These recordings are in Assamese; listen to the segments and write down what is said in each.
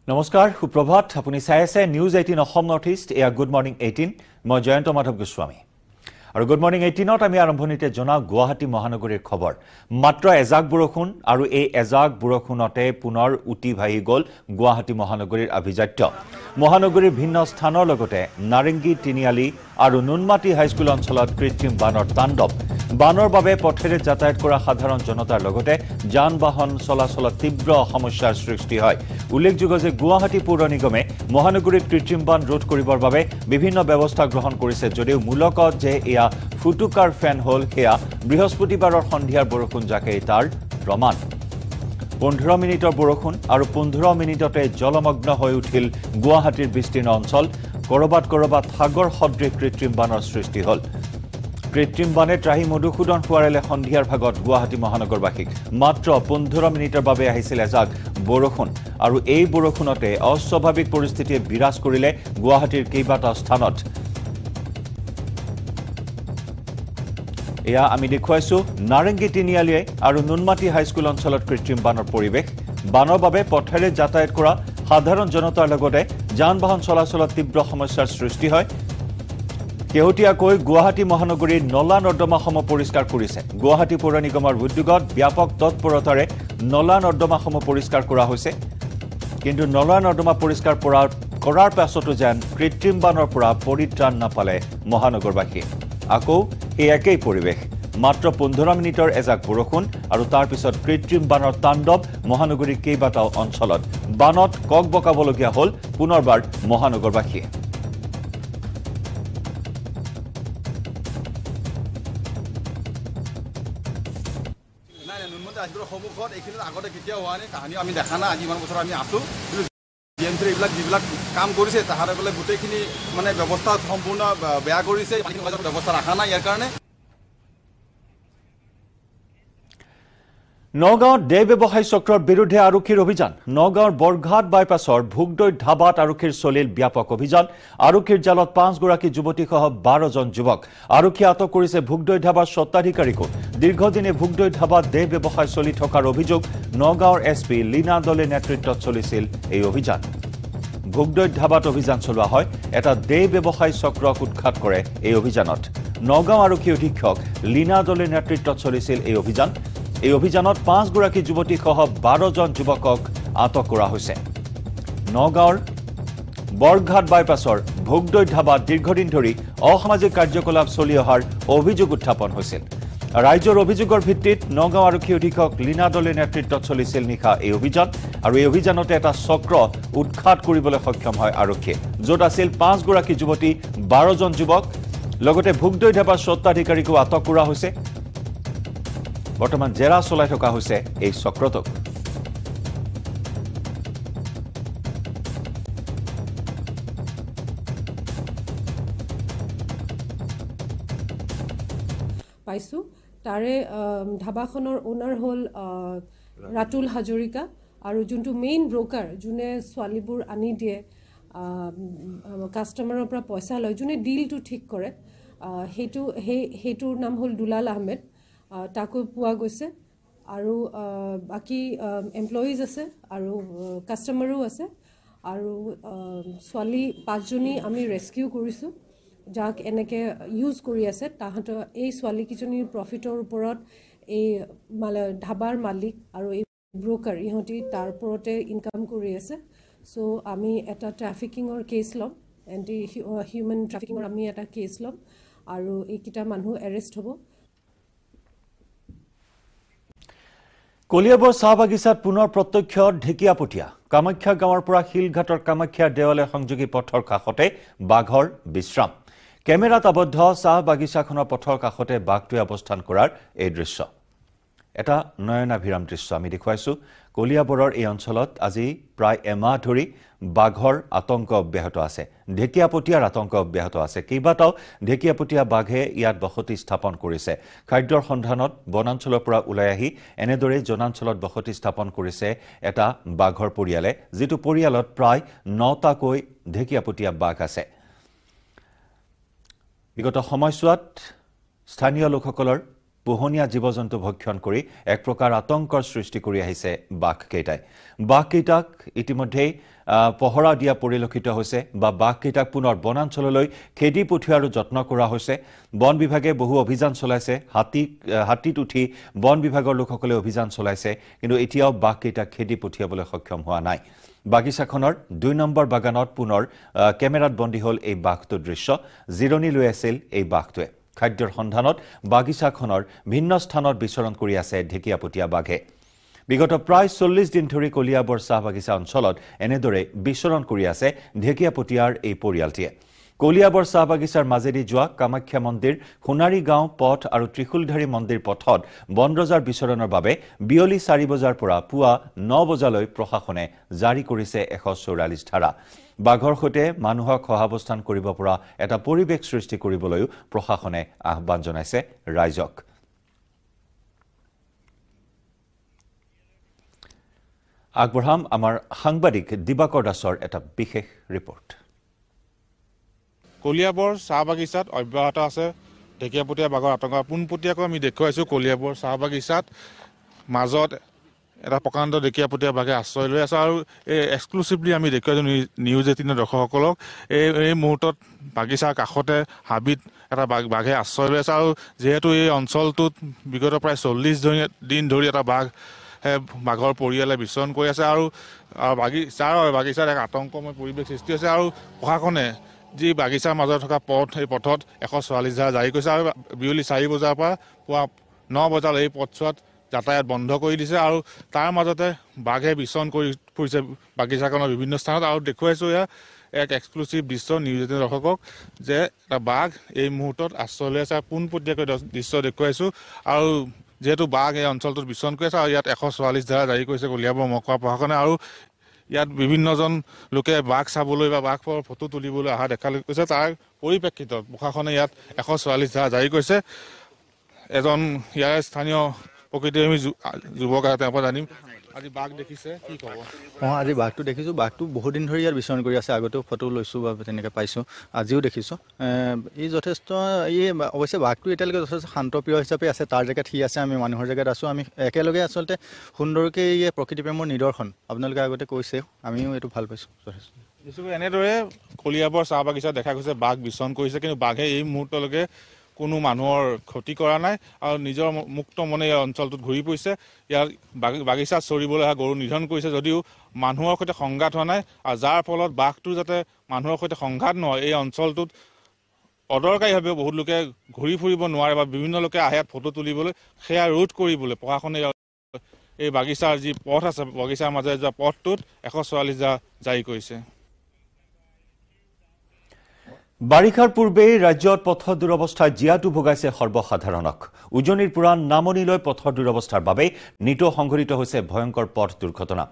নমস্কাৰ সুপ্ৰভাত আপুনি চাই আছে নিউজ 18 অসম নৰ্থ ইষ্ট এয়া গুড মৰ্নিং 18 মই জয়ন্ত মাধৱ গোস্বামী আৰু গুড মৰ্নিং 18ত আমি আৰম্ভণিতে জনাও গুৱাহাটী মহানগৰীৰ খবৰ মাত্ৰ এজাক বৰষুণ আৰু এই এজাক বৰষুণতে পুনৰ উটি ভাহি গল গুৱাহাটী মহানগৰীৰ অভিজাত্য মহানগৰীৰ ভিন্ন স্থানৰ লগতে নাৰেংগী তিনিআলি আৰু নুনমাটি হাইস্কুল অঞ্চলত কৃত্ৰিম বানৰ তাণ্ডৱ বানৰ বাবে পথেৰে যাতায়াত কৰা সাধাৰণ জনতাৰ লগতে যান বাহন চলাচলত তীব্ৰ সমস্যাৰ সৃষ্টি হয় উল্লেখযোগ্য যে গুৱাহাটী পৌৰ নিগমে মহানগৰীত কৃত্ৰিম বান ৰোধ কৰিবৰ বাবে বিভিন্ন ব্যৱস্থা গ্ৰহণ কৰিছে যদিও মূলকত যে এয়া ফুটুকাৰ ফেন হল হেয়া বৃহস্পতিবাৰৰ সন্ধিয়াৰ বৰষুণ যাকে তাৰ প্ৰমাণ 15 মিনিটৰ বৰষুণ আৰু 15 মিনিটতে জলমগ্ন হৈ উঠিল গুৱাহাটীৰ বিস্তীৰ্ণ অঞ্চল কৰবাত সাগৰ সদৃশ কৃত্ৰিম বানৰ সৃষ্টি হল কৃত্ৰিম বানে ত্ৰাহি মধুসূদন সোঁৱাৰেলে সন্ধিয়াৰ ভাগত গুৱাহাটী মহানগৰবাসীক মাত্ৰ 15 মিনিটৰ বাবে আহিছিল এজাক বৰষুণ আৰু এই বৰষুণতে অস্বাভাৱিক পৰিস্থিতিয়ে বিৰাজ কৰিলে গুৱাহাটীৰ কেইবাটাও স্থানত এয়া আমি দেখুৱাইছো নাৰেংগী তিনিআলি আৰু নুনমাটি হাইস্কুল অঞ্চলত কৃত্ৰিম বানৰ পৰিৱেশ বানৰ বাবে পথেৰে যাতায়াত কৰা সাধাৰণ জনতাৰ লগতে যান বাহন চলাচলত তীব্ৰ সমস্যাৰ সৃষ্টি হয় কেহতীয়াকৈ গুৱাহাটী মহানগৰীৰ নলা নৰ্দমাসমূহ পৰিষ্কাৰ কৰিছে গুৱাহাটী পৌৰ নিগমৰ উদ্যোগত ব্যাপক তৎপৰতাৰে নলা নৰ্দমাসমূহ পৰিষ্কাৰ কৰা হৈছে কিন্তু নলা নৰ্দমা পৰিষ্কাৰ কৰাৰ পাছতো যেন কৃত্ৰিম বানৰ পৰা পৰিত্ৰাণ নাপালে মহানগৰবাসী আকৌ এই একেই পৰিৱেশ মাত্ৰ 15 মিনিটৰ এজাক বৰষুণ আৰু তাৰ পিছত কৃত্ৰিম বানৰ তাণ্ডৱ মহানগৰীৰ কেইবাটাও অঞ্চলত বানত কক বকাবলগীয়া হল পুনৰবাৰ মহানগৰবাসীয়ে সমুখত এইখিনিত আগতে কেতিয়াও হোৱা নাই কাহিনী আমি দেখা নাই আজি ইমান বছৰ আমি আছোঁ কিন্তু এইবিলাক যিবিলাক কাম কৰিছে তাহাঁতে বোলে গোটেইখিনি মানে ব্যৱস্থা সম্পূৰ্ণ বেয়া কৰিছে ব্যৱস্থা ৰখা নাই ইয়াৰ কাৰণে নগাঁৱত দেহ ব্যৱসায়ী চক্ৰৰ বিৰুদ্ধে আৰক্ষীৰ অভিযান নগাঁৱৰ বৰঘাট বাইপাছৰ ভোগদৈ ধাবাত আৰক্ষীৰ চলিল ব্যাপক অভিযান আৰক্ষীৰ জালত 5 গৰাকী যুৱতীসহ 12 জন যুৱক আৰক্ষীয়ে আটক কৰিছে ভোগদৈ ধাবাৰ স্বত্বাধিকাৰীকো দীৰ্ঘদিনে ভোগদৈ ধাবাত দেহ ব্যৱসায় চলি থকাৰ অভিযোগ নগাঁৱৰ এছপি লীনা দলে নেতৃত্বত চলিছিল এই অভিযান ভোগদৈ ধাবাত অভিযান চলোৱা হয় এটা দেহ ব্যৱসায়ী চক্ৰক উৎখাত কৰে এই অভিযানত নগাঁও আৰক্ষী অধীক্ষক লীনা দলে নেতৃত্বত চলিছিল এই অভিযানত 5 গৰাকী যুৱতীসহ 12 জন যুৱকক আটক কৰা হৈছে নগাঁৱৰ বৰঘাট বাইপাছৰ ভোগদৈ ধাবাত দীৰ্ঘদিন ধৰি অসামাজিক কাৰ্যকলাপ চলি অহাৰ অভিযোগ উত্থাপন হৈছিল ৰাইজৰ অভিযোগৰ ভিত্তিত নগাঁও আৰক্ষী অধীক্ষক লীনা দলে নেতৃত্বত চলিছিল নিশা এই অভিযান আৰু এই অভিযানতে এটা চক্ৰ উৎখাত কৰিবলৈ সক্ষম হয় আৰক্ষীয়ে য'ত আছিল 5 গৰাকী যুৱতী 12 জন যুৱক লগতে ভোগদৈ ধাবাৰ স্বত্বাধিকাৰীকো আটক কৰা হৈছে বৰ্তমান জেৰা চলাই থকা হৈছে এই চক্ৰটোক পাইছো তাৰে ধাবাখনৰ ওনাৰ হল ৰাতুল হাজৰিকা আৰু যোনটো মেইন ব্ৰোকাৰ যোনে ছোৱালীবোৰ আনি দিয়ে কাষ্টমাৰৰ পৰা পইচা লয় যোনে ডিলটো ঠিক কৰে সেইটোৰ নাম হল দুলাল আহমেদ তাকো পোৱা গৈছে আৰু বাকি এমপ্লয়িজ আছে আৰু কাষ্টমাৰো আছে আৰু ছোৱালী 5 জনী আমি ৰেস্কিউ কৰিছো যাক এনেকে ইউজ কৰি আছে তাহাঁতৰ এই ছোৱালী কিজনীৰ প্ৰফিটৰ ওপৰত এই ধাবাৰ মালিক আৰু এই ব্ৰোকাৰ ইহঁতি তাৰ ওপৰতে ইনকাম কৰি আছে সো আমি এটা ট্ৰাফিকিঙৰ কেছ ল'ম এণ্টি হিউমেন ট্ৰাফিকিঙৰ আমি এটা কেছ ল'ম আৰু এইকেইটা মানুহ এৰেষ্ট হ'ব কলিয়াবৰ চাহ বাগিচাত পুনৰ প্ৰত্যক্ষ ঢেকিয়াপতীয়া কামাখ্যা গাঁৱৰ পৰা শিলঘাটৰ কামাখ্যা দেৱালয় সংযোগী পথৰ কাষতে বাঘৰ বিশ্ৰাম কেমেৰাত আবদ্ধ চাহ বাগিচাখনৰ পথৰ কাষতে বাঘটোৱে অৱস্থান কৰাৰ এই দৃশ্য এটা নয়নাভিৰাম দৃশ্য আমি দেখুৱাইছো কলিয়াবৰৰ এই অঞ্চলত আজি প্ৰায় এমাহ ধৰি বাঘৰ আতংক অব্যাহত আছে ঢেকিয়াপতীয়াৰ আতংক অব্যাহত আছে কেইবাটাও ঢেকিয়াপতীয়া বাঘে ইয়াত বসতি স্থাপন কৰিছে খাদ্যৰ সন্ধানত বনাঞ্চলৰ পৰা ওলাই আহি এনেদৰে জনাঞ্চলত বসতি স্থাপন কৰিছে এটা বাঘৰ পৰিয়ালে যিটো পৰিয়ালত প্ৰায় 9টাকৈ ঢেকিয়াপতীয়া বাঘ আছে বিগত সময়ছোৱাত স্থানীয় লোকসকলৰ পোহনীয়া জীৱ-জন্তু ভক্ষণ কৰি এক প্ৰকাৰ আতংকৰ সৃষ্টি কৰি আহিছে বাঘকেইটাই বাঘকেইটাক ইতিমধ্যেই পহৰা দিয়া পৰিলক্ষিত হৈছে বা বাঘকেইটাক পুনৰ বনাঞ্চললৈ খেদি পঠিওৱাৰ যত্ন কৰা হৈছে বন বিভাগে বহু অভিযান চলাইছে হাতীত উঠি বন বিভাগৰ লোকসকলে অভিযান চলাইছে কিন্তু এতিয়াও বাঘকেইটাক খেদি পঠিয়াবলৈ সক্ষম হোৱা নাই বাগিচাখনৰ 2 নম্বৰ বাগানত পুনৰ কেমেৰাত বন্দী হ'ল এই বাঘটোৰ দৃশ্য জিৰণি লৈ আছিল এই বাঘটোৱে খাদ্যৰ সন্ধানত বাগিচাখনৰ ভিন্ন স্থানত বিচৰণ কৰি আছে ঢেকিয়াপতীয়া বাঘে বিগত প্ৰায় 40 দিন ধৰি কলিয়াবৰ চাহ বাগিচা অঞ্চলত এনেদৰে বিচৰণ কৰি আছে ঢেকিয়াপতীয়াৰ এই পৰিয়ালটিয়ে কলিয়াবৰ চাহ বাগিচাৰ মাজেদি যোৱা কামাখ্যা মন্দিৰ সোণাৰী গাঁও পথ আৰু ত্ৰিশুলধাৰী মন্দিৰ পথত বনৰজাৰ বিচৰণৰ বাবে বিয়লি 4 বজাৰ পৰা পুৱা 9 বজালৈ প্ৰশাসনে জাৰি কৰিছে 144 ধাৰা বাঘৰ সৈতে মানুহক সহাৱস্থান কৰিব পৰা এটা পৰিৱেশ সৃষ্টি কৰিবলৈও প্ৰশাসনে আহ্বান জনাইছে ৰাইজক আগবঢ়াম আমাৰ সাংবাদিক দিবাকৰ দাসৰ এটা বিশেষ ৰিপৰ্ট কলিয়াবৰ চাহ বাগিচাত অব্যাহত আছে ঢেকিয়াপতীয়া বাঘৰ আতংক পোনপটীয়াকৈ আমি দেখুৱাইছোঁ কলিয়াবৰ চাহ বাগিচাত মাজত এটা প্ৰকাণ্ড ঢেকিয়াপতীয়া বাঘে আশ্ৰয় লৈ আছে আৰু এই এক্সক্লুচিভলি আমি দেখুৱাইছোঁ নিউজ 18 দৰ্শকসকলক এই মুহূৰ্তত বাগিচাৰ কাষতে হাবিত এটা বাঘে আশ্ৰয় লৈ আছে আৰু যিহেতু এই অঞ্চলটোত বিগত প্ৰায় 40 দিন ধৰি এটা বাঘৰ পৰিয়ালে বিচৰণ কৰি আছে আৰু বাগিচাৰ এক আতংকময় পৰিৱেশ সৃষ্টি হৈছে আৰু প্ৰশাসনে যি বাগিচাৰ মাজত থকা পথ এই পথত 144 ধাৰা জাৰি কৰিছে আৰু বিয়লি 4 বজাৰ পৰা পুৱা 9 বজালৈ এই পথছোৱাত যাতায়াত বন্ধ কৰি দিছে আৰু তাৰ মাজতে বাঘে বিচৰণ কৰি ফুৰিছে বাগিচাখনৰ বিভিন্ন স্থানত আৰু দেখুৱাইছোঁ এয়া এক এক্সক্লুচিভ দৃশ্য নিউজ 18 দৰ্শকক যে এটা বাঘ এই মুহূৰ্তত আশ্ৰয় লৈ আছে পোনপটীয়াকৈ দৃশ্য দেখুৱাইছোঁ আৰু যেহেতু বাঘ এই অঞ্চলটোত বিচৰণ কৰি আছে আৰু ইয়াত 144 ধাৰা জাৰি কৰিছে কলিয়াবৰ মহকুমা প্ৰশাসনে আৰু ইয়াত বিভিন্নজন লোকে বাঘ চাবলৈ বা বাঘৰ ফটো তুলিবলৈ অহা দেখা গৈছে তাৰ পৰিপ্ৰেক্ষিতত প্ৰশাসনে ইয়াত 144 ধাৰা জাৰি কৰিছে এজন ইয়াৰ স্থানীয় প্ৰকৃতিপ্ৰেমী যুৱক তেওঁৰ পৰা জানিম আজি বাঘ দেখিছে কি ক'ব আজি বাঘটো দেখিছোঁ বাঘটো বহুত দিন ধৰি ইয়াত বিচৰণ কৰি আছে আগতেও ফটো লৈছোঁ বা তেনেকৈ পাইছোঁ আজিও দেখিছোঁ ই যথেষ্ট অৱশ্যে বাঘটো এতিয়ালৈকে যথেষ্ট শান্তপ্ৰিয় হিচাপে আছে তাৰ জেগাত সি আছে আমি মানুহৰ জেগাত আছোঁ আমি একেলগে আচলতে সুন্দৰকৈ এই প্ৰকৃতিপ্ৰেমৰ নিদৰ্শন আপোনালোকে আগতে কৈছে আমিও এইটো ভাল পাইছোঁ যথেষ্ট এনেদৰে কলিয়াবৰ চাহ বাগিচা দেখা গৈছে বাঘ বিচৰণ কৰিছে কিন্তু বাঘে এই মুহূৰ্তলৈকে কোনো মানুহৰ ক্ষতি কৰা নাই আৰু নিজৰ মুক্ত মনে এই অঞ্চলটোত ঘূৰি ফুৰিছে ইয়াৰ বাগিচাত চৰিবলৈ অহা গৰু নিধন কৰিছে যদিও মানুহৰ সৈতে সংঘাত হোৱা নাই আৰু যাৰ ফলত বাঘটো যাতে মানুহৰ সৈতে সংঘাত নহয় এই অঞ্চলটোত অদৰকাৰীভাৱে বহুত লোকে ঘূৰি ফুৰিব নোৱাৰে বা বিভিন্ন লোকে আহে ফটো তুলিবলৈ সেয়া ৰোধ কৰিবলৈ প্ৰশাসনে এই বাগিচাৰ যি পথ আছে বাগিচাৰ মাজে যোৱা পথটোত 144 জাৰি কৰিছে বাৰিষাৰ পূৰ্বে ৰাজ্যত পথৰ দুৰৱস্থাৰ জিয়াটো ভোগাইছে সৰ্বসাধাৰণক উজনিৰ পুৰাণ নামনিলৈ পথৰ দুৰৱস্থাৰ বাবে নিতৌ সংঘটিত হৈছে ভয়ংকৰ পথ দুৰ্ঘটনা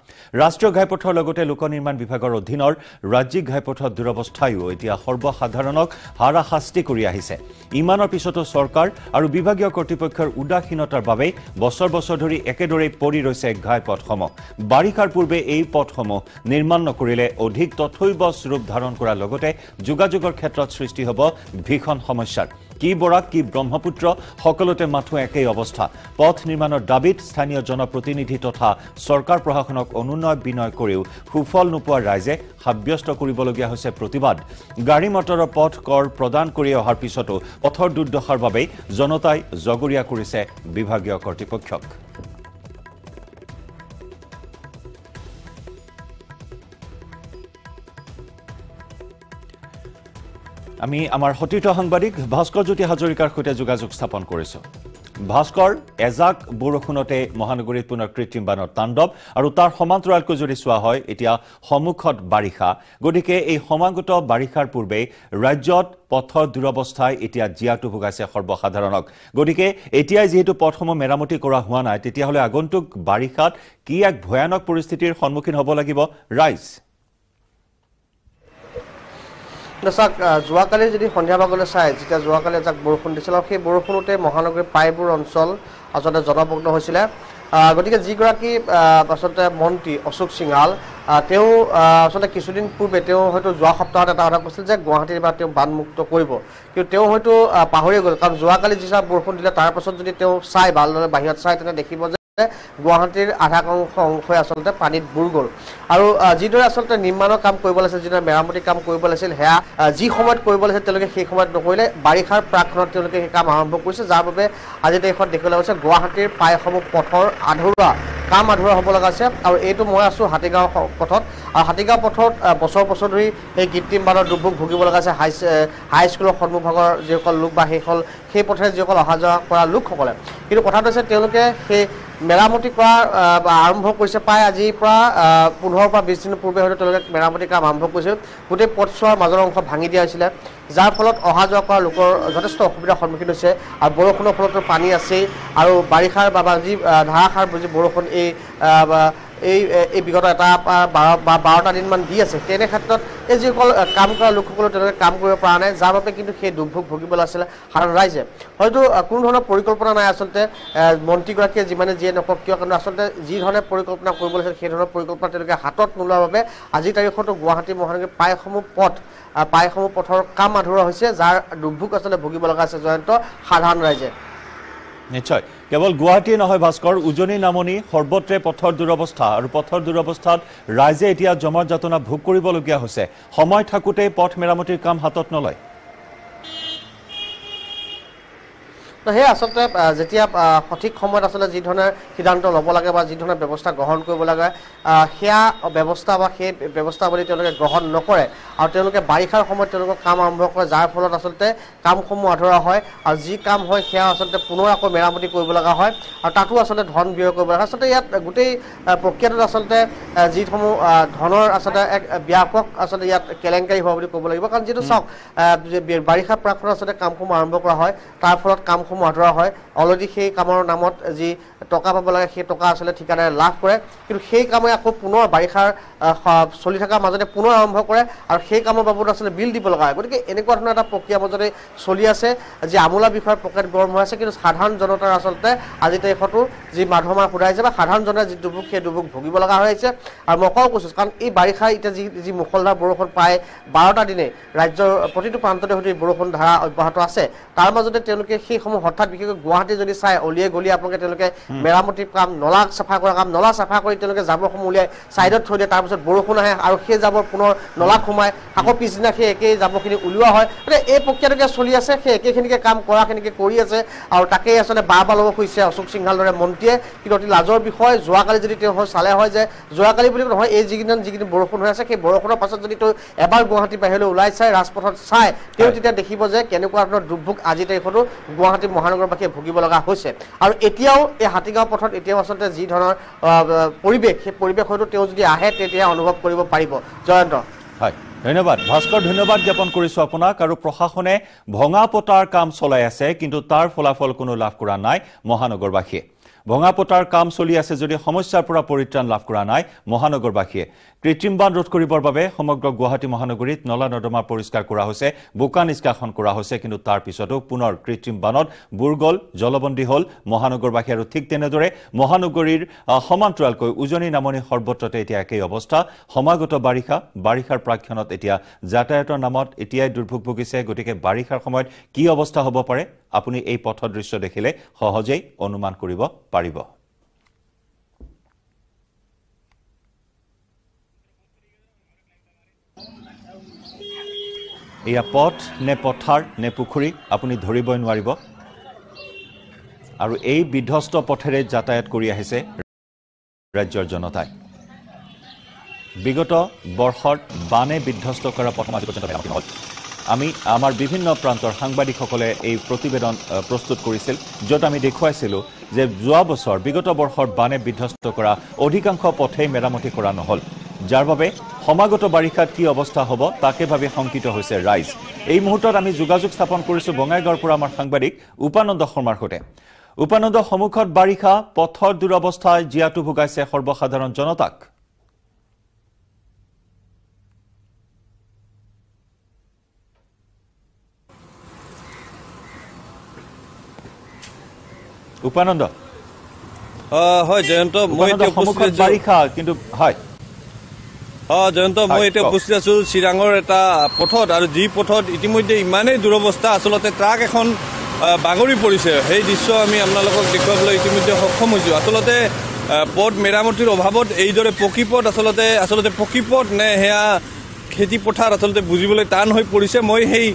ৰাষ্ট্ৰীয় ঘাইপথৰ লগতে লোক নিৰ্মাণ বিভাগৰ অধীনৰ ৰাজ্যিক ঘাইপথৰ দুৰৱস্থায়ো এতিয়া সৰ্বসাধাৰণক হাৰাশাস্তি কৰি আহিছে ইমানৰ পিছতো চৰকাৰ আৰু বিভাগীয় কৰ্তৃপক্ষৰ উদাসীনতাৰ বাবে বছৰ বছৰ ধৰি একেদৰে পৰি ৰৈছে ঘাইপথসমূহ বাৰিষাৰ পূৰ্বে এই পথসমূহ নিৰ্মাণ নকৰিলে অধিক তথৈব ৰূপ ধাৰণ কৰাৰ লগতে যোগাযোগৰ সৃষ্টি হ'ব ভীষণ সমস্যাৰ কি বৰাক কি ব্ৰহ্মপুত্ৰ সকলোতে মাথো একেই অৱস্থা পথ নিৰ্মাণৰ দাবীত স্থানীয় জনপ্ৰতিনিধি তথা চৰকাৰ প্ৰশাসনক অনুনয় বিনয় কৰিও সুফল নোপোৱা ৰাইজে সাব্যস্ত কৰিবলগীয়া হৈছে প্ৰতিবাদ গাড়ী মটৰৰ পথ কৰ প্ৰদান কৰি অহাৰ পিছতো পথৰ দুৰ্দশাৰ বাবে জনতাই জগৰীয়া কৰিছে বিভাগীয় কৰ্তৃপক্ষক আমি আমাৰ সতীৰ্থ সাংবাদিক ভাস্কৰ জ্যোতি হাজৰিকাৰ সৈতে যোগাযোগ স্থাপন কৰিছো ভাস্কৰ এজাক বৰষুণতে মহানগৰীত পুনৰ কৃত্ৰিম বানৰ তাণ্ডৱ আৰু তাৰ সমান্তৰালকৈ যদি চোৱা হয় এতিয়া সন্মুখত বাৰিষা গতিকে এই সমাগত বাৰিষাৰ পূৰ্বে ৰাজ্যত পথৰ দুৰৱস্থাই এতিয়া জিয়াটো ভোগাইছে সৰ্বসাধাৰণক গতিকে এতিয়াই যেহেতু পথসমূহ মেৰামতি কৰা হোৱা নাই তেতিয়াহ'লে আগন্তুক বাৰিষাত কি এক ভয়ানক পৰিস্থিতিৰ সন্মুখীন হ'ব লাগিব ৰাইজ দৰ্শক যোৱাকালি যদি সন্ধিয়া ভাগলৈ চাই যেতিয়া যোৱাকালি এজাক বৰষুণ দিছিল আৰু সেই বৰষুণতে মহানগৰীৰ প্ৰায়বোৰ অঞ্চল আচলতে জলমগ্ন হৈছিলে গতিকে যিগৰাকী আচলতে মন্ত্ৰী অশোক সিংহাল তেওঁ আসলে কিছুদিন পূৰ্বে তেওঁ হয়তো যোৱা সপ্তাহত এটা কথা কৈছিল যে গুৱাহাটীৰ পৰা তেওঁ বানমুক্ত কৰিব, কিন্তু তেওঁ হয়তো পাহৰি গ'ল। কাৰণ যোৱাকালি যিচা বৰষুণ দিলে তাৰ পাছত যদি তেওঁ চাই ভালদৰে বাহিৰত চাই তেনে দেখিব যে গুৱাহাটীৰ আধা অংশই আচলতে পানীত বুৰ গ'ল। আৰু যিদৰে আচলতে নিৰ্মাণৰ কাম কৰিব লাগিছিল, যিদৰে মেৰামতি কাম কৰিব লাগিছিল, সেয়া যি সময়ত কৰিব লাগিছিল তেওঁলোকে সেই সময়ত নকৰিলে। বাৰিষাৰ প্ৰাকখনত তেওঁলোকে সেই কাম আৰম্ভ কৰিছে, যাৰ বাবে আজি তাৰিখত দেখিবলৈ গৈছে গুৱাহাটীৰ প্ৰায়সমূহ পথৰ কাম আধৰুৱা হ'ব লগা আছে। আৰু এইটো মই আছোঁ হাতীগাঁও পথত, আৰু হাতীগাঁও পথত বছৰ বছৰ ধৰি এই কৃত্ৰিম বানৰ দুৰ্ভোগ ভুগিব লগা আছে হাইস্কুলৰ সন্মুখভাগৰ যিসকল লোক বা সেই পথেৰে যিসকল অহা যোৱা কৰা লোকসকলে। কিন্তু কথাটো হৈছে তেওঁলোকে সেই মেৰামতি কৰা আৰম্ভ কৰিছে প্ৰায় আজিৰ পৰা 15 পৰা 20 দিনৰ পূৰ্বে হয়তো তেওঁলোকে মেৰামতি কাম আৰম্ভ কৰিছিল। গোটেই পথছোৱাৰ মাজৰ অংশ ভাঙি দিয়া হৈছিলে, যাৰ ফলত অহা যোৱা কৰা লোকৰ যথেষ্ট অসুবিধাৰ সন্মুখীন হৈছে। আৰু বৰষুণৰ ফলতো পানী আছেই, আৰু বাৰিষাৰ বা যি ধাৰাসাৰ যি বৰষুণ এই বিগত এটা 12টা দিনমান দি আছে, তেনে ক্ষেত্ৰত এই যিসকল কাম কৰা লোকসকলে তেওঁলোকে কাম কৰিব পৰা নাই, যাৰ বাবে কিন্তু সেই দুৰ্ভোগ ভুগিবলৈ আছিলে সাধাৰণ ৰাইজে। হয়তো কোনো ধৰণৰ পৰিকল্পনা নাই আচলতে মন্ত্ৰীগৰাকীয়ে যিমানে যিয়ে নকওক কিয়, কিন্তু আচলতে যি ধৰণে পৰিকল্পনা কৰিব লাগিছিল সেই ধৰণৰ পৰিকল্পনা তেওঁলোকে হাতত নোলোৱাৰ বাবে আজিৰ তাৰিখতো গুৱাহাটী মহানগৰীৰ প্ৰায়সমূহ পথৰ কাম আধৰুৱা হৈছে, যাৰ দুৰ্ভোগ আচলতে ভুগিব লগা আছে জয়ন্ত সাধাৰণ ৰাইজে। নিশ্চয় কেৱল গুৱাহাটীয়ে নহয় ভাস্কৰ, উজনি নামনি সৰ্বত্ৰে পথৰ দুৰৱস্থা, আৰু পথৰ দুৰৱস্থাত ৰাইজে এতিয়া জমৰ যাতনা ভোগ কৰিবলগীয়া হৈছে। সময় থাকোঁতেই পথ মেৰামতিৰ কাম হাতত নলয়। সেয়া আচলতে যেতিয়া সঠিক সময়ত আচলতে যি ধৰণৰ সিদ্ধান্ত ল'ব লাগে বা যি ধৰণৰ ব্যৱস্থা গ্ৰহণ কৰিব লাগে, সেয়া ব্যৱস্থা বা সেই ব্যৱস্থাৱলী তেওঁলোকে গ্ৰহণ নকৰে, আৰু তেওঁলোকে বাৰিষাৰ সময়ত তেওঁলোকৰ কাম আৰম্ভ কৰে, যাৰ ফলত আচলতে কামসমূহ আধৰুৱা হয়। আৰু যি কাম হয় সেয়া আচলতে পুনৰ আকৌ মেৰামতি কৰিব লগা হয়, আৰু তাতো আচলতে ধন ব্যয় কৰিব লগা হয়। আচলতে ইয়াত গোটেই প্ৰক্ৰিয়াটোত আচলতে যিসমূহ ধনৰ আচলতে এক ব্যাপক আচলতে ইয়াত কেলেংকাৰী হোৱা বুলি ক'ব লাগিব। কাৰণ যিটো চাওক বাৰিষা প্ৰাকখনত আচলতে কামসমূহ আৰম্ভ কৰা হয়, তাৰ ফলত কামসমূহ আধৰুৱা হয়। অলৰেডি সেই কামৰ নামত যি টকা পাব লাগে সেই টকা আচলতে ঠিকাদাৰে লাভ কৰে, কিন্তু সেই কামে আকৌ পুনৰ বাৰিষাৰ চলি থকাৰ মাজতে পুনৰ আৰম্ভ কৰে, আৰু সেই কামৰ বাবদ আচলতে বিল দিব লগা হয়। গতিকে এনেকুৱা ধৰণৰ এটা প্ৰক্ৰিয়াৰ মাজতে চলি আছে, যি আমোলা বিষয়ৰ পকেট গৰম হৈ আছে। কিন্তু সাধাৰণ জনতাৰ আচলতে আজি তাৰিখতো যি মাধমাৰ সোধাইছে বা সাধাৰণ জনতাই যি দুৰ্ভোগ সেই দুৰ্ভোগ ভুগিব লগা হৈ আহিছে। আৰু মই কওঁ কৈছোঁ, কাৰণ এই বাৰিষা এতিয়া যি মুষলধাৰ বৰষুণ প্ৰায় 12টা দিনে ৰাজ্যৰ প্ৰতিটো প্ৰান্ততে হয়তো বৰষুণ ধাৰা অব্যাহত আছে, তাৰ মাজতে তেওঁলোকে সেইসমূহ হঠাৎ বিশেষকৈ গুৱাহাটী যদি চাই অলিয়ে গলিয়ে আপোনালোকে তেওঁলোকে মেৰামতি কাম, নলা চাফা কৰা কাম, নলা চাফা কৰি তেওঁলোকে জাবৰসমূহ উলিয়াই ছাইডত থৈ দিয়ে, তাৰপিছত বৰষুণ আহে আৰু সেই জাবৰ পুনৰ নলাত সোমাই আকৌ পিছদিনা সেই একেই জাবৰখিনি উলিওৱা হয়। মানে এই প্ৰক্ৰিয়াটোকে চলি আছে, সেই একেখিনিকে কাম কৰাখিনিকে কৰি আছে, আৰু তাকেই আচলতে বাৰ ল'ব খুজিছে অশোক সিংহাল দৰে মন্ত্ৰীয়ে। কিন্তু অতি লাজৰ বিষয়, যোৱাকালি যদি তেওঁ চালে হয় যে যোৱাকালি বুলি নহয়, এই যিখিনি বৰষুণ হৈ আছে সেই বৰষুণৰ পাছত যদি তেওঁ এবাৰ গুৱাহাটী বাহিৰলৈ ওলাই চাই, ৰাজপথত চাই, তেওঁ তেতিয়া দেখিব যে কেনেকুৱা ধৰণৰ দুৰ্ভোগ আজি তাৰিখতো গুৱাহাটী মহানগৰবাসীয়ে ভুগিব লগা হৈছে। আৰু এতিয়াও এই হাতীগাঁও পথত এতিয়াও আচলতে যি ধৰণৰ পৰিৱেশ, সেই পৰিৱেশ হয়তো তেওঁ যদি আহে তেতিয়া অনুভৱ কৰিব পাৰিব। জয়ন্ত। হয়, ধন্যবাদ ভাস্কৰ, ধন্যবাদ জ্ঞাপন কৰিছোঁ আপোনাক। আৰু প্ৰশাসনে ভঙা পতাৰ কাম চলাই আছে, কিন্তু তাৰ ফলাফল কোনো লাভ কৰা নাই মহানগৰবাসীয়ে। ভঙা পতাৰ কাম চলি আছে যদি সমস্যাৰ পৰা পৰিত্ৰাণ লাভ কৰা নাই মহানগৰবাসীয়ে। কৃত্ৰিম বান ৰোধ কৰিবৰ বাবে সমগ্ৰ গুৱাহাটী মহানগৰীত নলা নৰ্দমা পৰিষ্কাৰ কৰা হৈছে, বোকা নিষ্কাশন কৰা হৈছে, কিন্তু তাৰ পিছতো পুনৰ কৃত্ৰিম বানত বুৰ গ'ল, জলবন্দী হ'ল মহানগৰবাসী। আৰু ঠিক তেনেদৰে মহানগৰীৰ সমান্তৰালকৈ উজনি নামনি সৰ্বত্ৰতে এতিয়া একেই অৱস্থা। সমাগত বাৰিষাৰ প্ৰাক্ষণত এতিয়া যাতায়াতৰ নামত এতিয়াই দুৰ্ভোগ ভুগিছে। গতিকে বাৰিষাৰ সময়ত কি অৱস্থা হ'ব পাৰে আপুনি এই পথৰ দৃশ্য দেখিলে সহজেই অনুমান কৰিব পাৰিব। এয়া পথ নে পথাৰ নে পুখুৰী আপুনি ধৰিবই নোৱাৰিব। আৰু এই বিধ্বস্ত পথেৰে যাতায়াত কৰি আহিছে ৰাজ্যৰ জনতাই। বিগত বৰ্ষত বানে বিধ্বস্ত কৰা পথ আজি পৰ্যন্ত মেৰামতি নহ'ল। আমি আমাৰ বিভিন্ন প্ৰান্তৰ সাংবাদিকসকলে এই প্ৰতিবেদন প্ৰস্তুত কৰিছিল, য'ত আমি দেখুৱাইছিলোঁ যে যোৱা বছৰ বিগত বৰ্ষৰ বানে বিধ্বস্ত কৰা অধিকাংশ পথেই মেৰামতি কৰা নহ'ল, যাৰ বাবে সমাগত বাৰিষাত কি অৱস্থা হ'ব তাকে ভাবি শংকিত হৈছে ৰাইজ। এই মুহূৰ্তত আমি যোগাযোগ স্থাপন কৰিছোঁ বঙাইগাঁৱৰ পৰা আমাৰ সাংবাদিক উপানন্দ শৰ্মাৰ সৈতে। উপানন্দ, সন্মুখত বাৰিষা, পথৰ দুৰৱস্থাই জীয়াতু ভোগাইছে সৰ্বসাধাৰণ জনতাক। উপানন্দ। হয় জয়ন্ত, মই সন্মুখত বাৰিষা, কিন্তু হয় জয়ন্ত মই এতিয়া উপস্থিত আছো চিৰাঙৰ এটা পথত আৰু যি পথত ইতিমধ্যে ইমানেই দুৰৱস্থা আচলতে ট্ৰাক এখন বাগৰি পৰিছে সেই দৃশ্য আমি আপোনালোকক দেখুৱাবলৈ ইতিমধ্যে সক্ষম হৈছোঁ আচলতে পথ মেৰামতিৰ অভাৱত এইদৰে পকী পথ আচলতে পকী পথ নে সেয়া খেতি পথাৰ আচলতে বুজিবলৈ টান হৈ পৰিছে মই সেই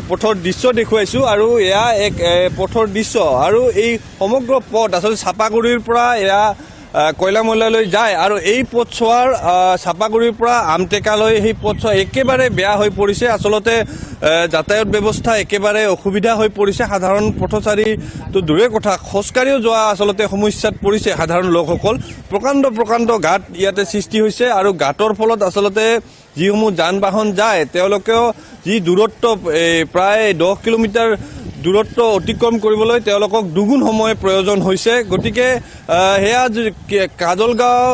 পথৰ দৃশ্য দেখুৱাইছোঁ আৰু এয়া এক পথৰ দৃশ্য আৰু এই সমগ্ৰ পথ আচলতে চাপাগুৰিৰ পৰা এয়া কয়লামৈলালৈ যায় আৰু এই পথছোৱাৰ চাপাগুৰিৰ পৰা আমটেকালৈ সেই পথছোৱা একেবাৰে বেয়া হৈ পৰিছে আচলতে যাতায়াত ব্যৱস্থা একেবাৰে অসুবিধা হৈ পৰিছে সাধাৰণ পথচাৰীটো দূৰে কথা খোজকাঢ়িও যোৱা আচলতে সমস্যাত পৰিছে সাধাৰণ লোকসকল প্ৰকাণ্ড ঘাট ইয়াতে সৃষ্টি হৈছে আৰু ঘাটৰ ফলত আচলতে যিসমূহ যান বাহন যায় তেওঁলোকেও যি দূৰত্ব প্ৰায় 10 কিলোমিটাৰ দূৰত্ব অতিক্ৰম কৰিবলৈ তেওঁলোকক দুগুণ সময় প্ৰয়োজন হৈছে গতিকে হেয়া কাজলগাঁও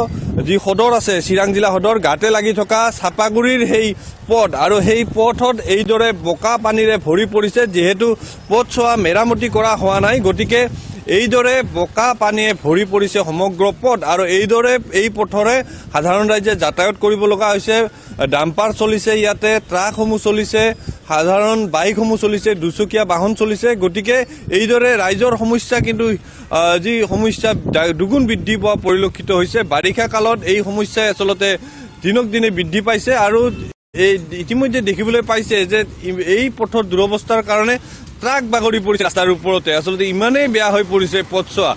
যি সদৰ আছে চিৰাং জিলা সদৰ ঘাটে লাগি থকা চাপাগুৰিৰ সেই পথ আৰু সেই পথত এইদৰে বোকা পানীৰে ভৰি পৰিছে যিহেতু পথছোৱা মেৰামতি কৰা হোৱা নাই গতিকে এইদৰে বোকা পানীয়ে ভৰি পৰিছে সমগ্ৰ পথ আৰু এইদৰে এই পথৰে সাধাৰণ ৰাইজে যাতায়াত কৰিব লগা হৈছে ডাম্পাৰ চলিছে ইয়াতে ট্ৰাকসমূহ চলিছে সাধাৰণ বাইকসমূহ চলিছে দুচকীয়া বাহন চলিছে গতিকে এইদৰে ৰাইজৰ সমস্যা কিন্তু যি সমস্যা দুগুণ বৃদ্ধি পোৱা পৰিলক্ষিত হৈছে বাৰিষা কালত এই সমস্যাই আচলতে দিনক দিনে বৃদ্ধি পাইছে আৰু এই ইতিমধ্যে দেখিবলৈ পাইছে যে এই পথৰ দুৰৱস্থাৰ কাৰণে ট্ৰাক বাগৰি পৰিছে ৰাস্তাৰ ওপৰতে আচলতে ইমানেই বেয়া হৈ পৰিছে পথছোৱা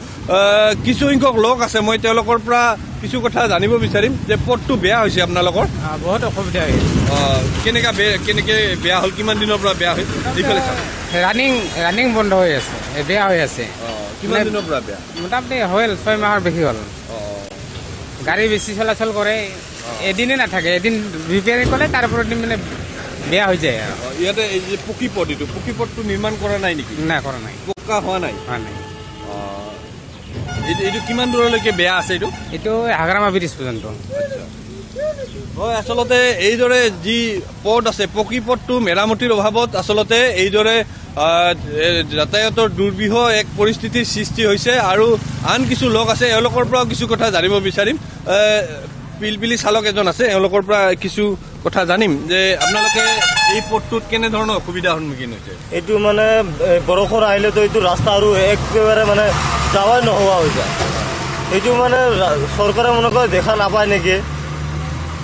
কিছু সংখ্যক লোক আছে মই তেওঁলোকৰ পৰা কিছু কথা জানিব বিচাৰিম যে পথটো বেয়া হৈছে আপোনালোকৰ বহুত অসুবিধা হৈছে কেনেকে বেয়া হ'ল কিমান দিনৰ পৰা বেয়া হৈছে এইফালে ৰানিং বন্ধ হৈ আছে বেয়া হৈ আছে কিমান দিনৰ পৰা বেয়া মোটামুটি হ'ল 6 মাহৰ বেছি হ'ল গাড়ী বেছি চলাচল কৰে এদিনে নাথাকে এদিন ৰিপেয়াৰিং কৰে তাৰ ওপৰত মানে বেয়া হৈ যায় ইয়াতে এই যে পকী পথটো নিৰ্মাণ কৰা নাই নেকি না কৰা নাই পক্কা হোৱা নাই এইটো কিমান দূৰলৈকে বেয়া আছে এইটো হাগ্ৰামা ব্ৰিজ পৰ্যন্ত হয় আচলতে এইদৰে যি পথ আছে পকী পথটো মেৰামতিৰ অভাৱত আচলতে এইদৰে যাতায়াতৰ দুৰ্বিহ এক পৰিস্থিতিৰ সৃষ্টি হৈছে আৰু আন কিছু লোক আছে এওঁলোকৰ পৰাও কিছু কথা জানিব বিচাৰিম পিলপিলি চালক এজন আছে এওঁলোকৰ পৰা কিছু কথা জানিম যে আপোনালোকে এই পথটোত কেনেধৰণৰ অসুবিধাৰ সন্মুখীন হৈছে এইটো মানে বৰষুণ আহিলেতো এইটো ৰাস্তা আৰু একেবাৰে মানে যাৱাই নোহোৱা হৈ যায় এইটো মানে চৰকাৰে মনে কৰে দেখা নাপায় নেকি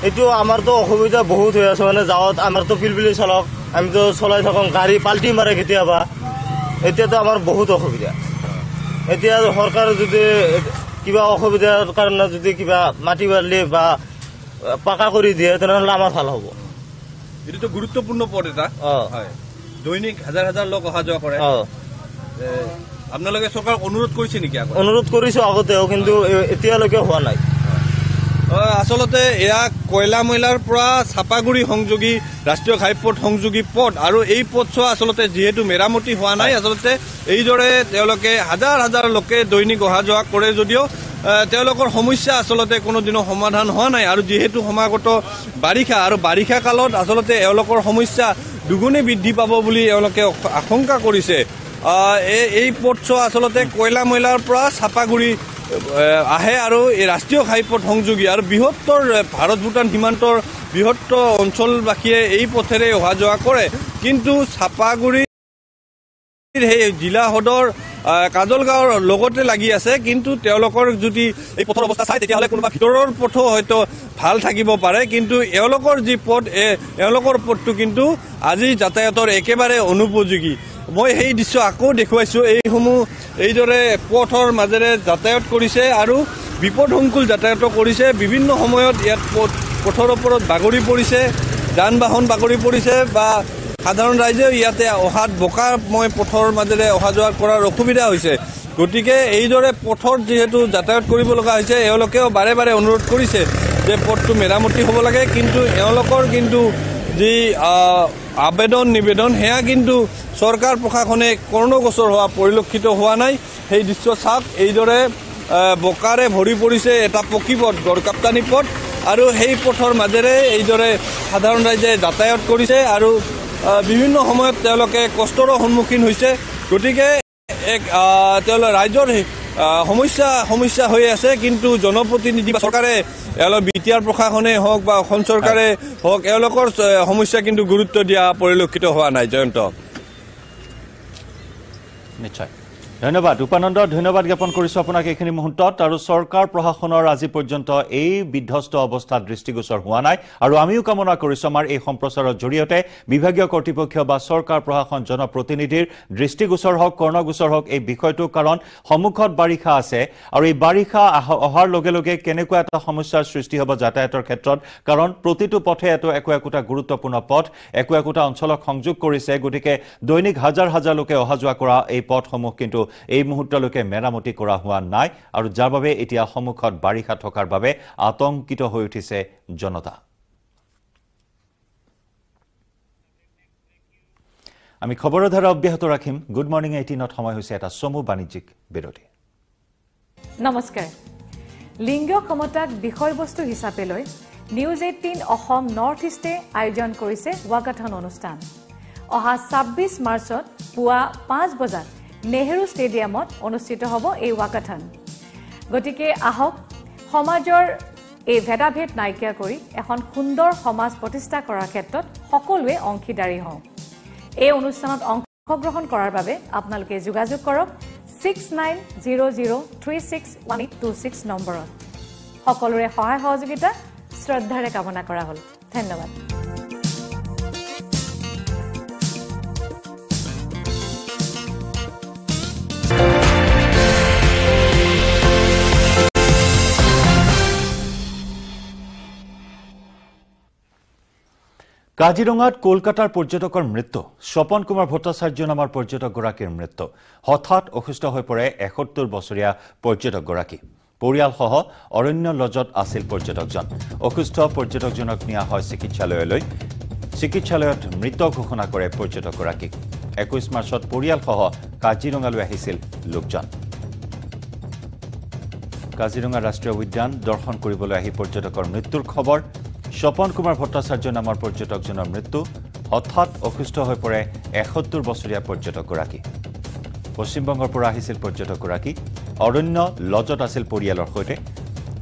এইটো আমাৰতো অসুবিধা বহুত হৈ আছে মানে যাৱাত আমাৰতো পিলপিলি চালক আমিতো চলাই থাকোঁ গাড়ী পাল্টি মাৰে কেতিয়াবা এতিয়াতো আমাৰ বহুত অসুবিধা এতিয়া চৰকাৰে যদি কিবা অসুবিধাৰ কাৰণে যদি কিবা মাটি বাঢ়লি বা পাকা কৰি দিয়ে তেনেহ'লে আমাৰ ভাল হ'ব এইটোতো গুৰুত্বপূৰ্ণ পথ এটা হয় দৈনিক হাজাৰ হাজাৰ লোক অহা যোৱা কৰে আপোনালোকে চৰকাৰক অনুৰোধ কৰিছে নেকি অনুৰোধ কৰিছোঁ আগতেও কিন্তু এতিয়ালৈকে হোৱা নাই আচলতে এয়া কয়লামৈলাৰ পৰা চাপাগুৰি সংযোগী ৰাষ্ট্ৰীয় ঘাইপথ সংযোগী পথ আৰু এই পথছোৱা আচলতে যিহেতু মেৰামতি হোৱা নাই আচলতে এইদৰে তেওঁলোকে হাজাৰ হাজাৰ লোকে দৈনিক অহা যোৱা কৰে যদিও তেওঁলোকৰ সমস্যা আচলতে কোনোদিনো সমাধান হোৱা নাই আৰু যিহেতু সমাগত বাৰিষা আৰু বাৰিষা কালত আচলতে এওঁলোকৰ সমস্যা দুগুণে বৃদ্ধি পাব বুলি এওঁলোকে আশংকা কৰিছে এই পথছোৱা আচলতে কয়লামৈলাৰ পৰা চাপাগুৰি আহে আৰু এই ৰাষ্ট্ৰীয় ঘাইপথ সংযোগী আৰু বৃহত্তৰ ভাৰত ভূটান সীমান্তৰ বৃহত্তৰ অঞ্চলবাসীয়ে এই পথেৰে অহা যোৱা কৰে কিন্তু চাপাগুৰিৰ সেই জিলা সদৰ কাজলগাঁৱৰ লগতে লাগি আছে কিন্তু তেওঁলোকৰ যদি এই পথৰ অৱস্থা চাই তেতিয়াহ'লে কোনোবা ভিতৰৰ পথো হয়তো ভাল থাকিব পাৰে কিন্তু এওঁলোকৰ যি পথ এওঁলোকৰ পথটো কিন্তু আজি যাতায়াতৰ একেবাৰে অনুপযোগী মই সেই দৃশ্য আকৌ দেখুৱাইছোঁ এইসমূহ এইদৰে পথৰ মাজেৰে যাতায়াত কৰিছে আৰু বিপদসংকুল যাতায়াত কৰিছে বিভিন্ন সময়ত ইয়াত পথৰ ওপৰত বাগৰি পৰিছে যান বাহন বাগৰি পৰিছে বা সাধাৰণ ৰাইজেও ইয়াতে অহাত বোকাময় পথৰ মাজেৰে অহা যোৱা কৰাৰ অসুবিধা হৈছে গতিকে এইদৰে পথত যিহেতু যাতায়াত কৰিব লগা হৈছে এওঁলোকেও বাৰে বাৰে অনুৰোধ কৰিছে যে পথটো মেৰামতি হ'ব লাগে কিন্তু এওঁলোকৰ কিন্তু যি আবেদন নিবেদন সেয়া কিন্তু চৰকাৰ প্ৰশাসনে কৰ্ণগোচৰ হোৱা পৰিলক্ষিত হোৱা নাই সেই দৃশ্য চাওক এইদৰে বোকাৰে ভৰি পৰিছে এটা পকী পথ গড়কাপ্তানি পথ আৰু সেই পথৰ মাজেৰে এইদৰে সাধাৰণ ৰাইজে যাতায়াত কৰিছে আৰু বিভিন্ন সময়ত তেওঁলোকে কষ্টৰ সন্মুখীন হৈছে গতিকে ৰাইজৰ সমস্যা হৈ আছে কিন্তু জনপ্ৰতিনিধি বা চৰকাৰে এওঁলোক বিটিআৰ প্ৰশাসনে হওক বা অসম চৰকাৰে হওক এওঁলোকৰ সমস্যা কিন্তু গুৰুত্ব দিয়া পৰিলক্ষিত হোৱা নাই জয়ন্ত নিশ্চয় ধন্যবাদ উপানন্দ ধন্যবাদ জ্ঞাপন কৰিছো আপোনাক এইখিনি মুহূৰ্তত আৰু চৰকাৰ প্ৰশাসনৰ আজি পৰ্যন্ত এই বিধ্বস্ত অৱস্থাত দৃষ্টিগোচৰ হোৱা নাই আৰু আমিও কামনা কৰিছো আমাৰ এই সম্প্ৰচাৰৰ জৰিয়তে বিভাগীয় কৰ্তৃপক্ষ বা চৰকাৰ প্ৰশাসন জনপ্ৰতিনিধিৰ দৃষ্টিগোচৰ হওক কৰ্ণগোচৰ হওক এই বিষয়টো কাৰণ সন্মুখত বাৰিষা আছে আৰু এই বাৰিষা অহাৰ লগে লগে কেনেকুৱা এটা সমস্যাৰ সৃষ্টি হ'ব যাতায়াতৰ ক্ষেত্ৰত কাৰণ প্ৰতিটো পথে একোটা গুৰুত্বপূৰ্ণ পথ একোটা অঞ্চলক সংযোগ কৰিছে গতিকে দৈনিক হাজাৰ হাজাৰ লোকে অহা যোৱা কৰা এই পথসমূহ কিন্তু এই মুহূৰ্তলৈকে মেৰামতি কৰা হোৱা নাই আৰু যাৰ বাবে এতিয়া সন্মুখত বাৰিষা থকাৰ বাবে আতংকিত হৈ উঠিছে জনতা আমি খবৰৰ ধাৰা অব্যাহত ৰাখিম গুড মৰ্নিং 18ত সময় হৈছে এটা চমু বাণিজ্যিক বিৰতি নমস্কাৰ লিংগ সমতাক বিষয়বস্তু হিচাপে লৈ নিউজ 18 অসম নৰ্থ ইষ্টে আয়োজন কৰিছে ৱাকাথন অনুষ্ঠান অহা 26 মাৰ্চত পুৱা 5 বজাত নেহেৰু ষ্টেডিয়ামত অনুষ্ঠিত হ'ব এই ৱাকাথন গতিকে আহক সমাজৰ এই ভেদাভেদ নাইকিয়া কৰি এখন সুন্দৰ সমাজ প্ৰতিষ্ঠা কৰাৰ ক্ষেত্ৰত সকলোৱে অংশীদাৰী হওঁ এই অনুষ্ঠানত অংশগ্ৰহণ কৰাৰ বাবে আপোনালোকে যোগাযোগ কৰক 6900361826 নম্বৰত সকলোৰে সহায় সহযোগিতা শ্ৰদ্ধাৰে কামনা কৰা হ'ল ধন্যবাদ কাজিৰঙাত কলকাতাৰ পৰ্যটকৰ মৃত্যু স্বপন কুমাৰ ভট্টাচাৰ্য নামৰ পৰ্যটকগৰাকীৰ মৃত্যু হঠাৎ অসুস্থ হৈ পৰে 71 বছৰীয়া পৰ্যটকগৰাকী পৰিয়ালসহ অৰণ্য লজত আছিল পৰ্যটকজন অসুস্থ পৰ্যটকজনক নিয়া হয় চিকিৎসালয়লৈ চিকিৎসালয়ত মৃত ঘোষণা কৰে পৰ্যটকগৰাকীক 21 মাৰ্চত পৰিয়ালসহ কাজিৰঙালৈ আহিছিল লোকজন কাজিৰঙা ৰাষ্ট্ৰীয় উদ্যান দৰ্শন কৰিবলৈ আহি পৰ্যটকৰ মৃত্যুৰ খবৰ স্বপন কুমাৰ ভট্টাচাৰ্য নামৰ পৰ্যটকজনৰ মৃত্যু হঠাৎ অসুস্থ হৈ পৰে 71 বছৰীয়া পৰ্যটকগৰাকী পশ্চিমবংগৰ পৰা আহিছিল পৰ্যটকগৰাকী অৰণ্য লজত আছিল পৰিয়ালৰ সৈতে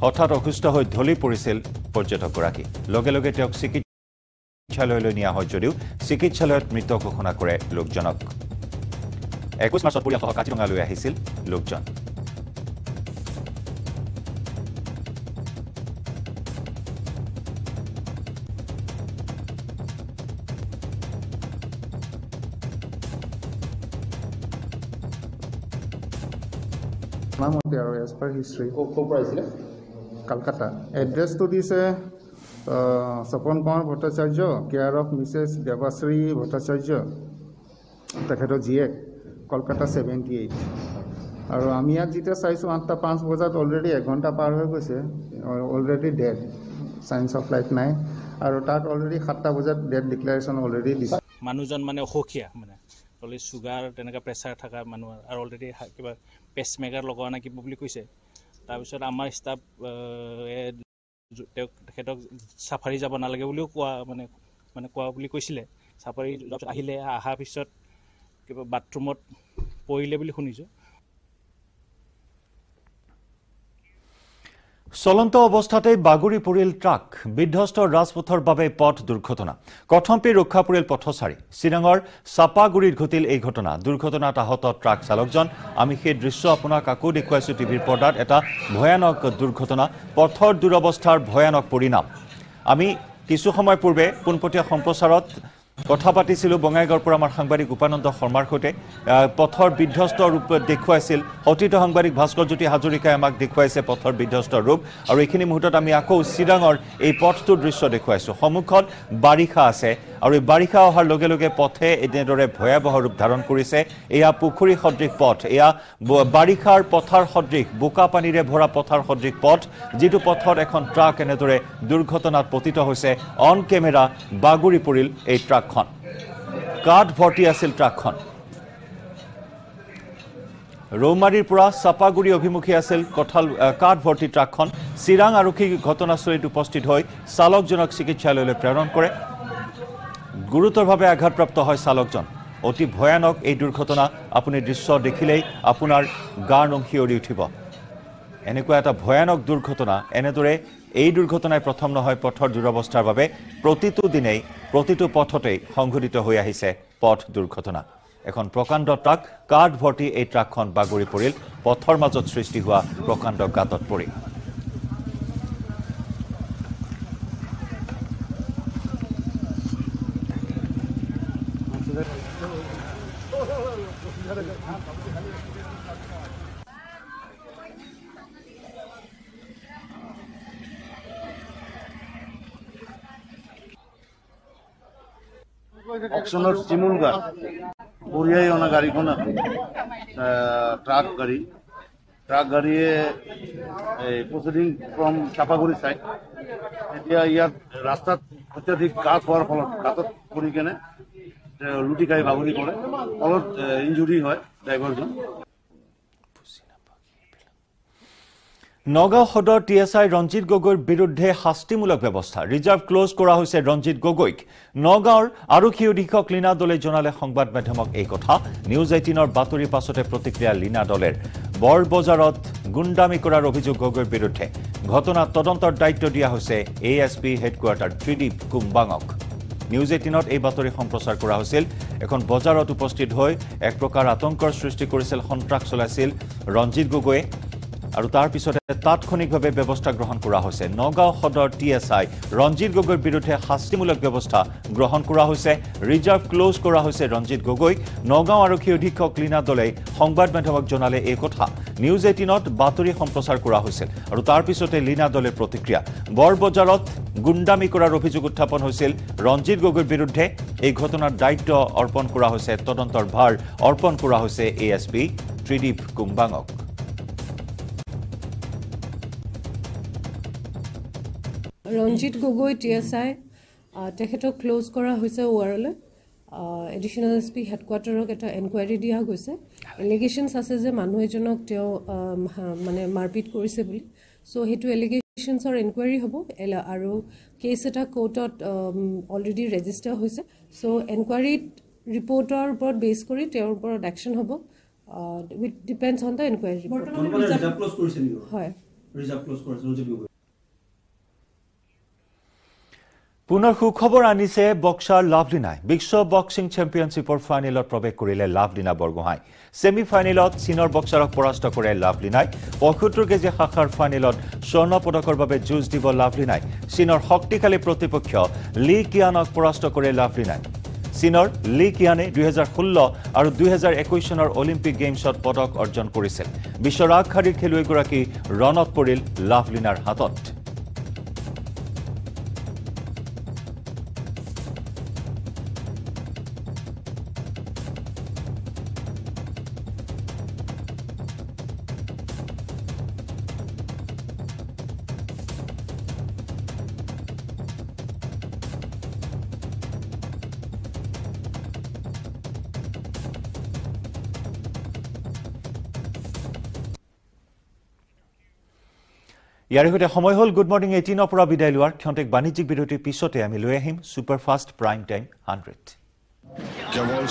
হঠাৎ অসুস্থ হৈ ঢলি পৰিছিল পৰ্যটকগৰাকী লগে লগে তেওঁক চিকিৎসালয়লৈ নিয়া হয় যদিও চিকিৎসালয়ত মৃত ঘোষণা কৰে লোকজনক 21 মাৰ্চত পৰিয়ালসহ কাজিৰঙালৈ আহিছিল লোকজন মতে আৰু এজ পাৰ হিষ্ট্ৰী ক'ৰ পৰা আহিছিলে কলকাতা এড্ৰেছটো দিছে Swapan Kumar Bhattacharya care of Mrs Debashree Bhattacharya তেখেতৰ জীয়েক কলকাতা 78 আৰু আমি ইয়াত যেতিয়া চাইছোঁ 8:05 বজাত অলৰেডি 1 ঘণ্টা পাৰ হৈ গৈছে already dead science of life নাই আৰু তাত অলৰেডি 7টা বজাত ডেড ডিক্লেৰেশ্যন অলৰেডি দিছে মানুহজন মানে অসুখীয়া মানে অলৰেডি চুগাৰ তেনেকৈ প্ৰেছাৰ থকা মানুহ আৰু অলৰেডি কিবা পেচমেকাৰ লগোৱা নাই কিবা বুলি কৈছে তাৰপিছত আমাৰ ষ্টাফ তেখেতক চাফাৰী যাব নালাগে বুলিও কোৱা বুলি কৈছিলে চাফাৰী আহিলে অহাৰ পিছত কিবা বাথৰুমত পৰিলে বুলি শুনিছোঁ চলন্ত অৱস্থাতে বাগৰি পৰিল ট্ৰাক বিধ্বস্ত ৰাজপথৰ বাবে পথ দুৰ্ঘটনা কথম্পি ৰক্ষা পৰিল পথচাৰী চিৰাঙৰ চাপাগুৰিত ঘটিল এই ঘটনা দুৰ্ঘটনাত আহত ট্ৰাক চালকজন আমি সেই দৃশ্য আপোনাক আকৌ দেখুৱাইছো টিভিৰ পৰ্দাত এটা ভয়ানক দুৰ্ঘটনা পথৰ দুৰৱস্থাৰ ভয়ানক পৰিণাম আমি কিছু সময় পূৰ্বে পোনপটীয়া সম্প্ৰচাৰত কথা পাতিছিলো বঙাইগাঁৱৰ পৰা আমাৰ সাংবাদিক উপানন্দ শৰ্মাৰ সৈতে পথৰ বিধ্বস্ত ৰূপ দেখুৱাইছিল অতীত সাংবাদিক ভাস্কৰজ্যোতি হাজৰিকাই আমাক দেখুৱাইছে পথৰ বিধ্বস্ত ৰূপ আৰু এইখিনি মুহূৰ্তত আমি আকৌ চিৰাঙৰ এই পথটোৰ দৃশ্য দেখুৱাইছো সন্মুখত বাৰিষা আছে আৰু এই বাৰিষা অহাৰ লগে লগে পথে এনেদৰে ভয়াৱহ ৰূপ ধাৰণ কৰিছে এয়া পুখুৰী সদৃশ পথ এয়া বাৰিষাৰ পথাৰ সদৃশ বোকা পানীৰে ভৰা পথাৰ সদৃশ পথ যিটো পথত এখন ট্ৰাক এনেদৰে দুৰ্ঘটনাত পতিত হৈছে অন কেমেৰা বাগৰি পৰিল এই ট্ৰাকখন কাঠ ভৰ্তি আছিল ট্ৰাকখন ৰৌমাৰীৰ পৰা চাপাগুৰি অভিমুখী আছিল কাঠ ভৰ্তি ট্ৰাকখন চিৰাং আৰক্ষী ঘটনাস্থলীত উপস্থিত হৈ চালকজনক চিকিৎসালয়লৈ প্ৰেৰণ কৰে গুৰুতৰভাৱে আঘাতপ্ৰাপ্ত হয় চালকজন অতি ভয়ানক এই দুৰ্ঘটনা আপুনি দৃশ্য দেখিলেই আপোনাৰ গাৰ নোম শিয়ৰি উঠিব এনেকুৱা এটা ভয়ানক দুৰ্ঘটনা এনেদৰে এই দুৰ্ঘটনাই প্ৰথম নহয় পথৰ দুৰৱস্থাৰ বাবে প্ৰতিটো দিনেই প্ৰতিটো পথতেই সংঘটিত হৈ আহিছে পথ দুৰ্ঘটনা এখন প্ৰকাণ্ড ট্ৰাক কাঠ ভৰ্তি এই ট্ৰাকখন বাগৰি পৰিল পথৰ মাজত সৃষ্টি হোৱা প্ৰকাণ্ড গাঁতত পৰি অকশনের শিমুল গাছ বরিয়াই অনা গাড়িখন ট্রাক গাড়িয়ে প্রসিডিং ফ্রম চাপাগুড়ি সাইড এতিয়া ইয়াত রাস্তাত অত্যাধিক গাছ হওয়ার ফলত গাতত পড়ি কেনে লুটি খাই বাগৰি পড়ে ফলত ইঞ্জুৰি হয় ড্ৰাইভাৰজন নগাঁও সদৰ টিএছআই ৰঞ্জিত গগৈৰ বিৰুদ্ধে শাস্তিমূলক ব্যৱস্থা ৰিজাৰ্ভ ক্লোজ কৰা হৈছে ৰঞ্জিত গগৈক নগাঁৱৰ আৰক্ষী অধীক্ষক লীনা দলে জনালে সংবাদ মাধ্যমক এই কথা নিউজ 18ৰ বাতৰিৰ পাছতে প্ৰতিক্ৰিয়া লীনা দলেৰ বৰবজাৰত গুণ্ডামি কৰাৰ অভিযোগ গগৈৰ বিৰুদ্ধে ঘটনা তদন্তৰ দায়িত্ব দিয়া হৈছে এএছপি হেডকোৱাৰ্টাৰ ত্ৰিদীপ কুম্বাঙক নিউজ 18ত এই বাতৰি সম্প্ৰচাৰ কৰা হৈছিল এখন বজাৰত উপস্থিত হৈ এক প্ৰকাৰ আতংকৰ সৃষ্টি কৰিছিল সন্ত্ৰাস চলাইছিল ৰঞ্জিত গগৈয়ে আৰু তাৰ পিছতে তাৎক্ষণিকভাৱে ব্যৱস্থা গ্ৰহণ কৰা হৈছে নগাঁও সদৰ টিএছআই ৰঞ্জিত গগৈৰ বিৰুদ্ধে শাস্তিমূলক ব্যৱস্থা গ্ৰহণ কৰা হৈছে ৰিজাৰ্ভ ক্লোজ কৰা হৈছে ৰঞ্জিত গগৈক নগাঁও আৰক্ষী অধীক্ষক লীনা দলে সংবাদ মাধ্যমক জনালে এই কথা নিউজ 18ত বাতৰি সম্প্ৰচাৰ কৰা হৈছিল আৰু তাৰ পিছতে লীনা দলেৰ প্ৰতিক্ৰিয়া বৰবজাৰত গুণ্ডামি কৰাৰ অভিযোগ উত্থাপন হৈছিল ৰঞ্জিত গগৈৰ বিৰুদ্ধে এই ঘটনাৰ দায়িত্ব অৰ্পণ কৰা হৈছে তদন্তৰ ভাৰ অৰ্পণ কৰা হৈছে এএছপি ত্ৰিদীপ কুম্বাঙক ৰঞ্জিত গগৈ টিএছআই তেখেতক ক্লোজ কৰা হৈছে ওৱাৰলৈ এডিশ্যনেল এছ পি হেডকোৱাৰ্টাৰক এটা এনকুৱাৰী দিয়া গৈছে এলিগেশ্যনছ আছে যে মানুহ এজনক তেওঁ মানে মাৰপিট কৰিছে বুলি চ' সেইটো এলিগেশ্যনছৰ এনকুৱাৰী হ'ব আৰু কেছ এটা কোৰ্টত অলৰেডি ৰেজিষ্টাৰ হৈছে চ' এনকুৱাৰীত ৰিপৰ্টৰ ওপৰত বেছ কৰি তেওঁৰ ওপৰত একশ্যন হ'ব with depends on the enquiry report হয় পুনৰ সুখবৰ আনিছে বক্সাৰ লাভলিনাই বিশ্ব বক্সিং চেম্পিয়নশ্বিপৰ ফাইনেলত প্ৰৱেশ কৰিলে লাভলিনা বৰগোহাঁই ছেমি ফাইনেলত চীনৰ বক্সাৰক পৰাস্ত কৰে লাভলিনাই ৭৫ কেজি শাখাৰ ফাইনেলত স্বৰ্ণ পদকৰ বাবে যুঁজ দিব লাভলিনাই চীনৰ শক্তিশালী প্ৰতিপক্ষ লি কিয়ানক পৰাস্ত কৰে লাভলিনাই চীনৰ লি কিয়ানে 2016 আৰু 2021 চনৰ অলিম্পিক গেমছত পদক অৰ্জন কৰিছিল বিশ্বৰ আগশাৰীৰ খেলুৱৈগৰাকী ৰণত পৰিল লাভলিনাৰ হাতত ইয়াৰ সৈতে সময় হ'ল গুড মৰ্নিং 18ৰ পৰা বিদায় লোৱাৰ ক্ষন্তেক বাণিজ্যিক বিৰতিৰ পিছতে আমি লৈ আহিম ছুপাৰফাষ্ট প্ৰাইম টাইম 100